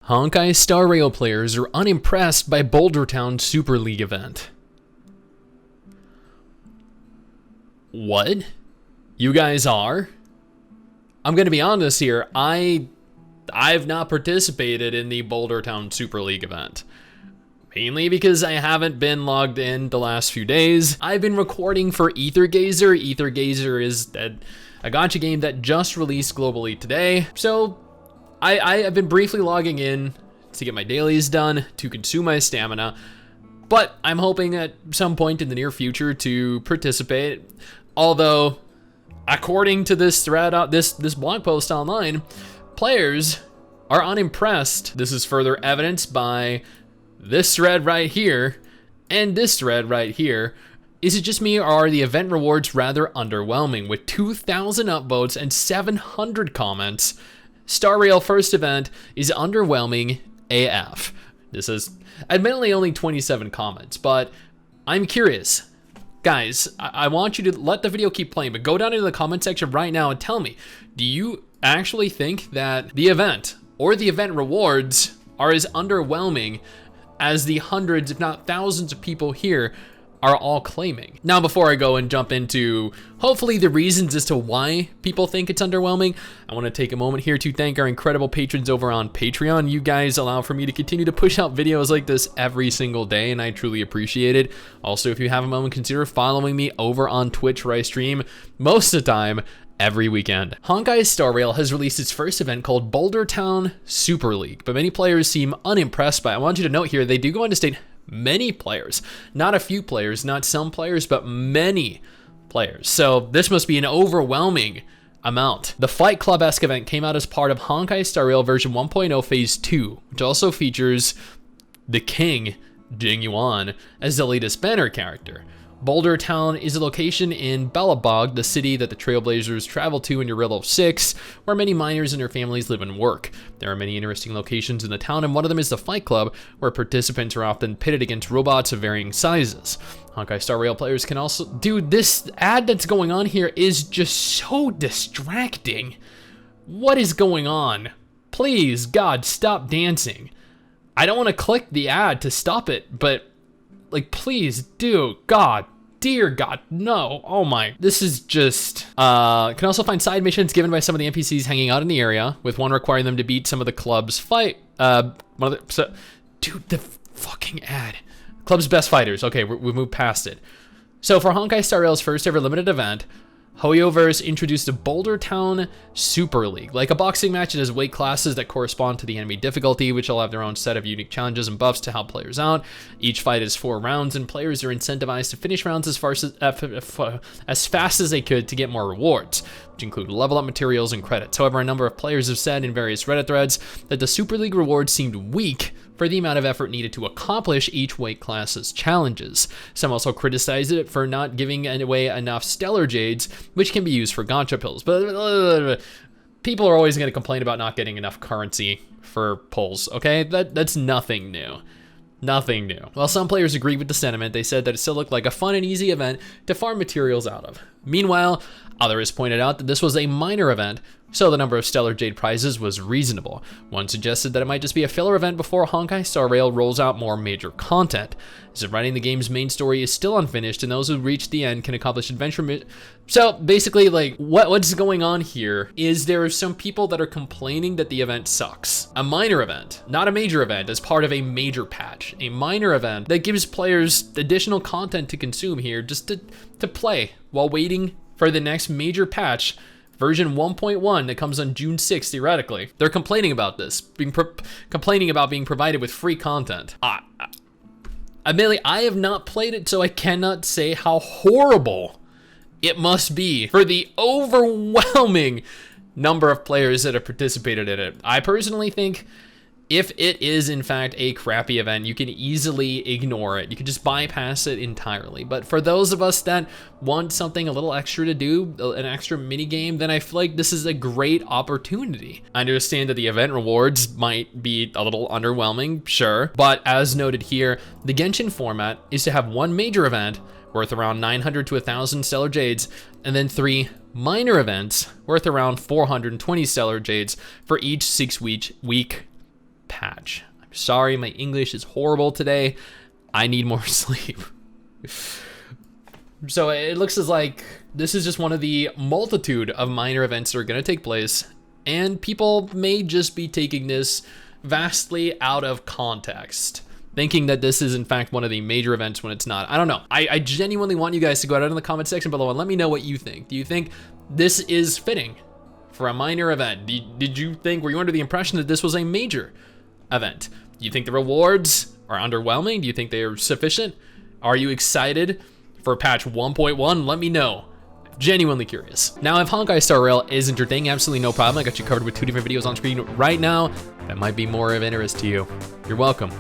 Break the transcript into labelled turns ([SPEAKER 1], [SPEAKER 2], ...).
[SPEAKER 1] Honkai Star Rail players are unimpressed by Boulder Town Super League event. What? You guys are? I'm gonna be honest here, I've not participated in the Boulder Town Super League event. Mainly because I haven't been logged in the last few days. I've been recording for Aethergazer. Aethergazer is a gacha game that just released globally today. So I have been briefly logging in to get my dailies done, to consume my stamina, but I'm hoping at some point in the near future to participate. Although, according to this thread, this blog post online, players are unimpressed. This is further evidenced by this thread right here and this thread right here. Is it just me, or are the event rewards rather underwhelming? With 2,000 upvotes and 700 comments, Star Rail first event is underwhelming AF. This is admittedly only 27 comments, but I'm curious. Guys, I want you to let the video keep playing, but go down into the comment section right now and tell me, do you actually think that the event or the event rewards are as underwhelming as the hundreds, if not thousands of people here are all claiming? Now, before I go and jump into hopefully the reasons as to why people think it's underwhelming, I want to take a moment here to thank our incredible patrons over on Patreon. You guys allow for me to continue to push out videos like this every single day, and I truly appreciate it. Also, if you have a moment, consider following me over on Twitch, where I stream most of the time every weekend. Honkai Star Rail has released its first event called Boulder Town Super League, but many players seem unimpressed by it. I want you to note here, they do go on to state many players, not a few players, not some players, but many players. So this must be an overwhelming amount. The Fight Club-esque event came out as part of Honkai Star Rail version 1.0 Phase 2, which also features the King, Jing Yuan, as the latest banner character. Boulder Town is a location in Bellabog, the city that the Trailblazers travel to in Eurilla 6, where many miners and their families live and work. There are many interesting locations in the town, and one of them is the Fight Club, where participants are often pitted against robots of varying sizes. Honkai Star Rail players can also... Dude, this ad that's going on here is just so distracting. What is going on? Please, God, stop dancing. I don't want to click the ad to stop it, but... like, please do. God, dear God, no. Oh my. This is just, can also find side missions given by some of the NPCs hanging out in the area, with one requiring them to beat some of the club's dude, the fucking ad. Club's best fighters. Okay, we moved past it. So for Honkai Star Rail's first ever limited event, Hoyoverse introduced a Boulder Town Super League. Like a boxing match, it has weight classes that correspond to the enemy difficulty, which will have their own set of unique challenges and buffs to help players out. Each fight is 4 rounds, and players are incentivized to finish rounds as fast as they could to get more rewards, which include level up materials and credits. However, a number of players have said in various Reddit threads that the Super League rewards seemed weak for the amount of effort needed to accomplish each weight class's challenges. Some also criticized it for not giving away enough Stellar Jades, which can be used for Gacha pills. But people are always going to complain about not getting enough currency for pulls, okay? That's nothing new. Nothing new. While some players agreed with the sentiment, they said that it still looked like a fun and easy event to farm materials out of. Meanwhile, others pointed out that this was a minor event, so the number of Stellar Jade prizes was reasonable. One suggested that it might just be a filler event before Honkai Star Rail rolls out more major content, as if writing the game's main story is still unfinished, and those who reach the end can accomplish adventure So basically, like, what's going on here is there are some people that are complaining that the event sucks. A minor event, not a major event, as part of a major patch. A minor event that gives players additional content to consume here, just to play while waiting for the next major patch, version 1.1 that comes on June 6th, theoretically. They're complaining about this, complaining about being provided with free content. Admittedly, I have not played it, so I cannot say how horrible it must be for the overwhelming number of players that have participated in it. I personally think if it is in fact a crappy event, you can easily ignore it. You can just bypass it entirely. But for those of us that want something a little extra to do, an extra mini game, then I feel like this is a great opportunity. I understand that the event rewards might be a little underwhelming, sure, but as noted here, the Genshin format is to have one major event worth around 900 to 1,000 Stellar Jades, and then 3 minor events worth around 420 Stellar Jades for each 6-week patch. I'm sorry, my English is horrible today. I need more sleep. So it looks as like this is just one of the multitude of minor events that are going to take place, and people may just be taking this vastly out of context, thinking that this is in fact one of the major events when it's not. I don't know. I genuinely want you guys to go out in the comment section below and let me know what you think. Do you think this is fitting for a minor event? Did you think, were you under the impression that this was a major event? Do you think the rewards are underwhelming? Do you think they are sufficient? Are you excited for patch 1.1? Let me know. Genuinely curious. Now, if Honkai Star Rail isn't your thing, absolutely no problem. I got you covered with 2 different videos on screen right now that might be more of interest to you. You're welcome.